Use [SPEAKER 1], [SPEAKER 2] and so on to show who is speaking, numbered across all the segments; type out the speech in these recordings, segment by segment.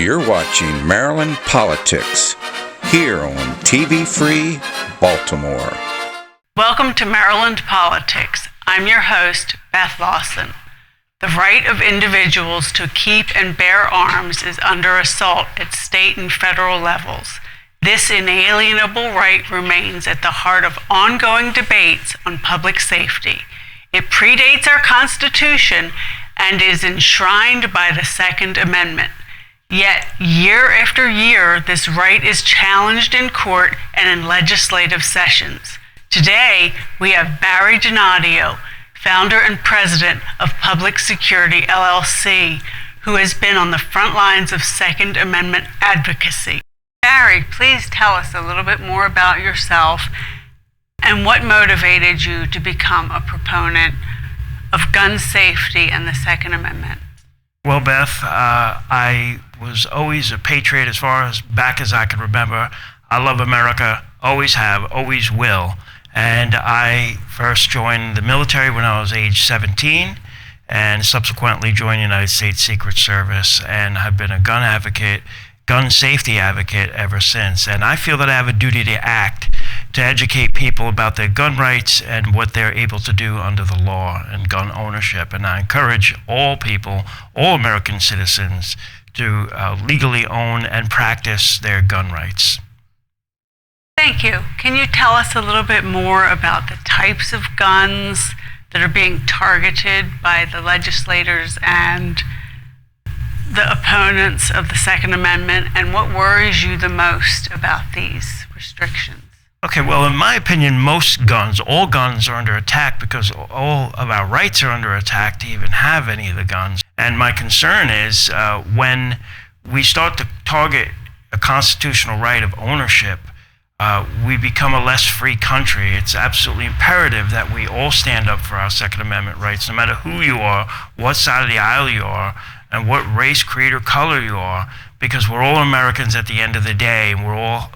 [SPEAKER 1] You're watching Maryland Politics here on TV Free Baltimore.
[SPEAKER 2] Welcome to Maryland Politics. I'm your host, Beth Lawson. The right of individuals to keep and bear arms is under assault at state and federal levels. This inalienable right remains at the heart of ongoing debates on public safety. It predates our Constitution and is enshrined by the Second Amendment. Yet, year after year, this right is challenged in court and in legislative sessions. Today, we have Barry Donadio, founder and president of Public Security, LLC, who has been on the front lines of Second Amendment advocacy. Barry, please tell us a little bit more about yourself and what motivated you to become a proponent of gun safety and the Second Amendment.
[SPEAKER 3] Well, Beth, I was always a patriot as far as back as I could remember. I love America, always have, always will. And I first joined the military when I was age 17 and subsequently joined the United States Secret Service, and have been a gun advocate, gun safety advocate ever since. And I feel that I have a duty to act, to educate people about their gun rights and what they're able to do under the law and gun ownership. And I encourage all people, all American citizens, to legally own and practice their gun rights.
[SPEAKER 2] Thank you. Can you tell us a little bit more about the types of guns that are being targeted by the legislators and the opponents of the Second Amendment, and what worries you the most about these restrictions?
[SPEAKER 3] Okay, well, in my opinion, most guns, all guns are under attack because all of our rights are under attack to even have any of the guns. And my concern is when we start to target a constitutional right of ownership, we become a less free country. It's absolutely imperative that we all stand up for our Second Amendment rights, no matter who you are, what side of the aisle you are, and what race, creed, or color you are, because we're all Americans at the end of the day, and we're all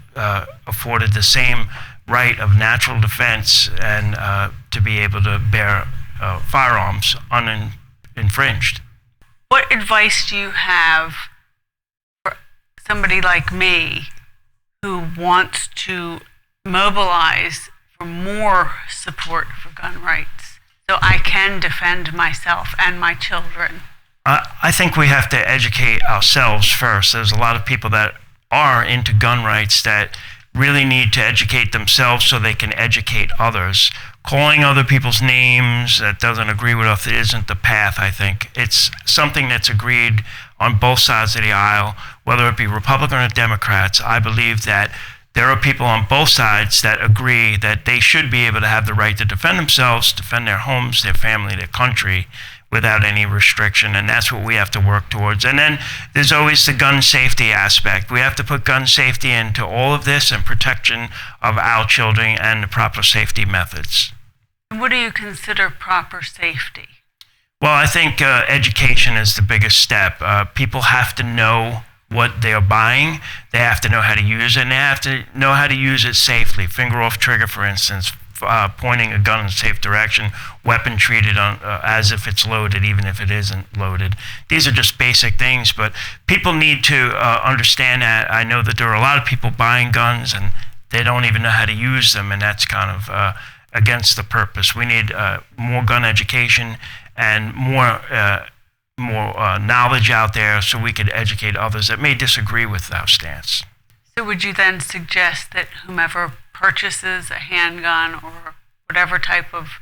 [SPEAKER 3] afforded the same right of natural defense and to be able to bear firearms uninfringed.
[SPEAKER 2] What advice do you have for somebody like me who wants to mobilize for more support for gun rights so I can defend myself and my children?
[SPEAKER 3] I think we have to educate ourselves first. There's a lot of people that are into gun rights that really need to educate themselves so they can educate others. Calling other people's names that doesn't agree with us isn't the path, I think. It's something that's agreed on both sides of the aisle, whether it be Republican or Democrats. I believe that there are people on both sides that agree that they should be able to have the right to defend themselves, defend their homes, their family, their country, without any restriction, and that's what we have to work towards. And then there's always the gun safety aspect. We have to put gun safety into all of this and protection of our children and the proper safety methods.
[SPEAKER 2] What do you consider proper safety?
[SPEAKER 3] Well, I think education is the biggest step. People have to know what they're buying. They have to know how to use it, and they have to know how to use it safely. Finger off trigger, for instance, pointing a gun in a safe direction, weapon treated as if it's loaded, even if it isn't loaded. These are just basic things, but people need to understand that. I know that there are a lot of people buying guns and they don't even know how to use them, and that's kind of against the purpose. We need more gun education and more knowledge out there so we could educate others that may disagree with our stance.
[SPEAKER 2] So would you then suggest that whomever purchases a handgun or whatever type of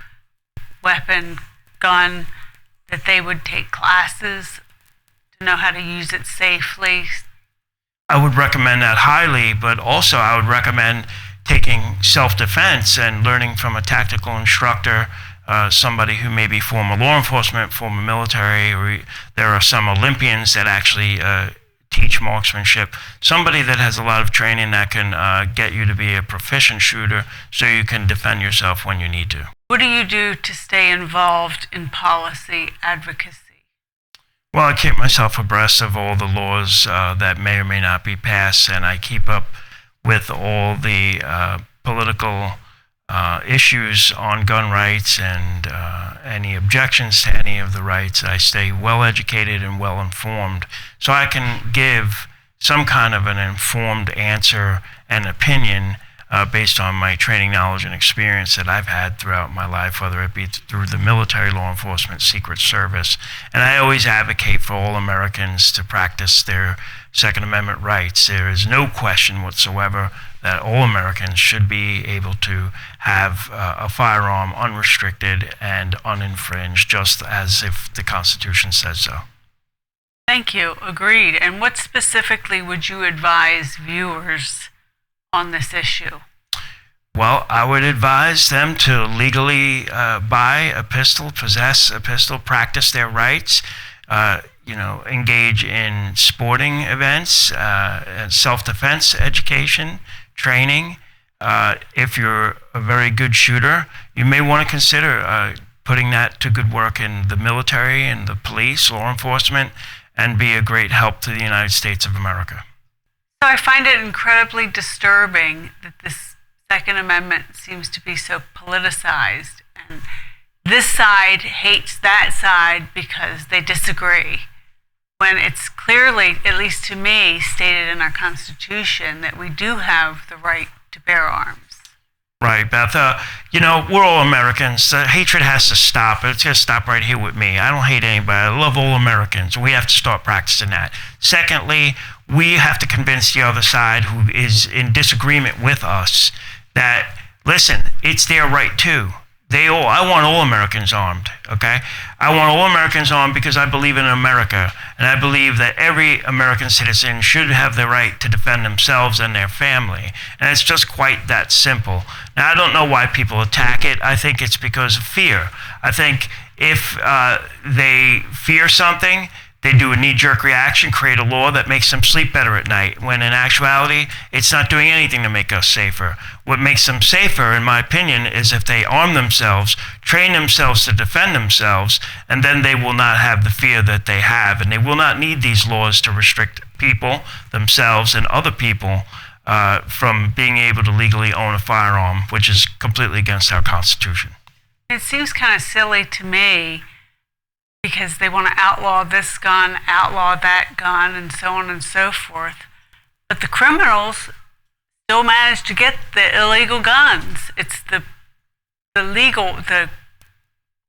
[SPEAKER 2] weapon, gun, that they would take classes to know how to use it safely?
[SPEAKER 3] I would recommend that highly, but also I would recommend taking self-defense and learning from a tactical instructor, somebody who may be former law enforcement, former military, or there are some Olympians that actually teach marksmanship. Somebody that has a lot of training that can get you to be a proficient shooter so you can defend yourself when you need to.
[SPEAKER 2] What do you do to stay involved in policy advocacy?
[SPEAKER 3] Well, I keep myself abreast of all the laws that may or may not be passed, and I keep up with all the political issues on gun rights and any objections to any of the rights. I stay well educated and well informed so I can give some kind of an informed answer and opinion based on my training, knowledge, and experience that I've had throughout my life, whether it be through the military, law enforcement, Secret Service. And I always advocate for all Americans to practice their Second Amendment rights. There is no question whatsoever that all Americans should be able to have a firearm unrestricted and uninfringed, just as if the Constitution says so.
[SPEAKER 2] Thank you. Agreed. And what specifically would you advise viewers on this issue?
[SPEAKER 3] Well, I would advise them to legally buy a pistol, possess a pistol, practice their rights, engage in sporting events, self-defense education, training. If you're a very good shooter, you may want to consider putting that to good work in the military and the police, law enforcement, and be a great help to the United States of America.
[SPEAKER 2] So I find it incredibly disturbing that this Second Amendment seems to be so politicized, and this side hates that side because they disagree, when it's clearly, at least to me, stated in our Constitution that we do have the right to bear arms.
[SPEAKER 3] Right, Beth. We're all Americans. Hatred has to stop. It's going to stop right here with me. I don't hate anybody. I love all Americans. We have to start practicing that. Secondly, we have to convince the other side who is in disagreement with us that, listen, it's their right too. I want all Americans armed, okay? I want all Americans armed because I believe in America, and I believe that every American citizen should have the right to defend themselves and their family. And it's just quite that simple. Now, I don't know why people attack it. I think it's because of fear. I think if they fear something, they do a knee-jerk reaction, create a law that makes them sleep better at night, when in actuality, it's not doing anything to make us safer. What makes them safer, in my opinion, is if they arm themselves, train themselves to defend themselves, and then they will not have the fear that they have, and they will not need these laws to restrict people, themselves, and other people from being able to legally own a firearm, which is completely against our Constitution.
[SPEAKER 2] It seems kind of silly to me, because they want to outlaw this gun, outlaw that gun, and so on and so forth. But the criminals still manage to get the illegal guns. It's the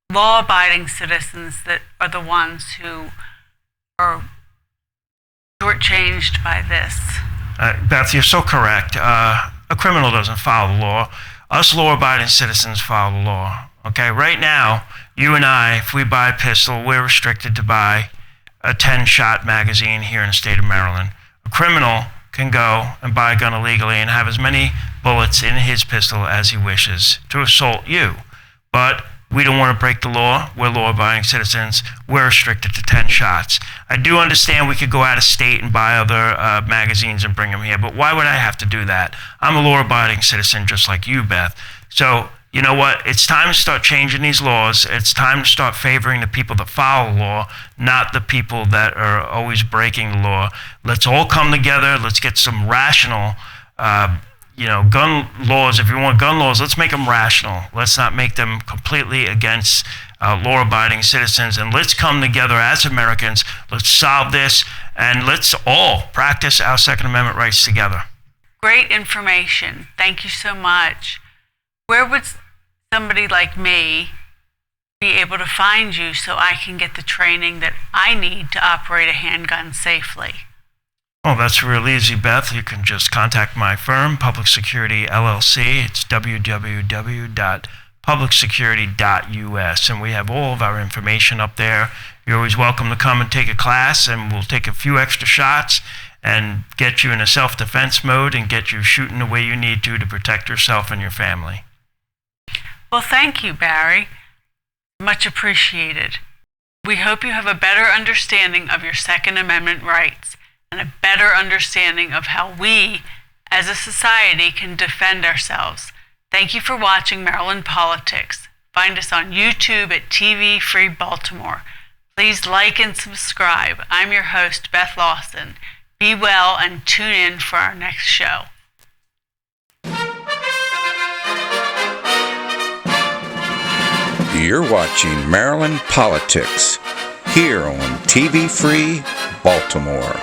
[SPEAKER 2] law-abiding citizens that are the ones who are shortchanged by this.
[SPEAKER 3] Beth, you're so correct. A criminal doesn't follow the law. Us law-abiding citizens follow the law. Okay, right now, you and I, if we buy a pistol, we're restricted to buy a 10-shot magazine here in the state of Maryland. A criminal can go and buy a gun illegally and have as many bullets in his pistol as he wishes to assault you. But we don't want to break the law. We're law-abiding citizens. We're restricted to 10 shots. I do understand we could go out of state and buy other magazines and bring them here, but why would I have to do that? I'm a law-abiding citizen just like you, Beth. So, you know what? It's time to start changing these laws. It's time to start favoring the people that follow the law, not the people that are always breaking the law. Let's all come together. Let's get some rational, gun laws. If you want gun laws, let's make them rational. Let's not make them completely against law-abiding citizens. And let's come together as Americans. Let's solve this, and let's all practice our Second Amendment rights together.
[SPEAKER 2] Great information. Thank you so much. Where would somebody like me be able to find you so I can get the training that I need to operate a handgun safely?
[SPEAKER 3] Oh, that's real easy, Beth. You can just contact my firm, Public Security LLC. It's www.publicsecurity.us, and we have all of our information up there. You're always welcome to come and take a class, and we'll take a few extra shots and get you in a self-defense mode and get you shooting the way you need to protect yourself and your family.
[SPEAKER 2] Well, thank you, Barry. Much appreciated. We hope you have a better understanding of your Second Amendment rights and a better understanding of how we, as a society, can defend ourselves. Thank you for watching Maryland Politics. Find us on YouTube at TV Free Baltimore. Please like and subscribe. I'm your host, Beth Lawson. Be well and tune in for our next show.
[SPEAKER 1] You're watching Maryland Politics here on TV Free Baltimore.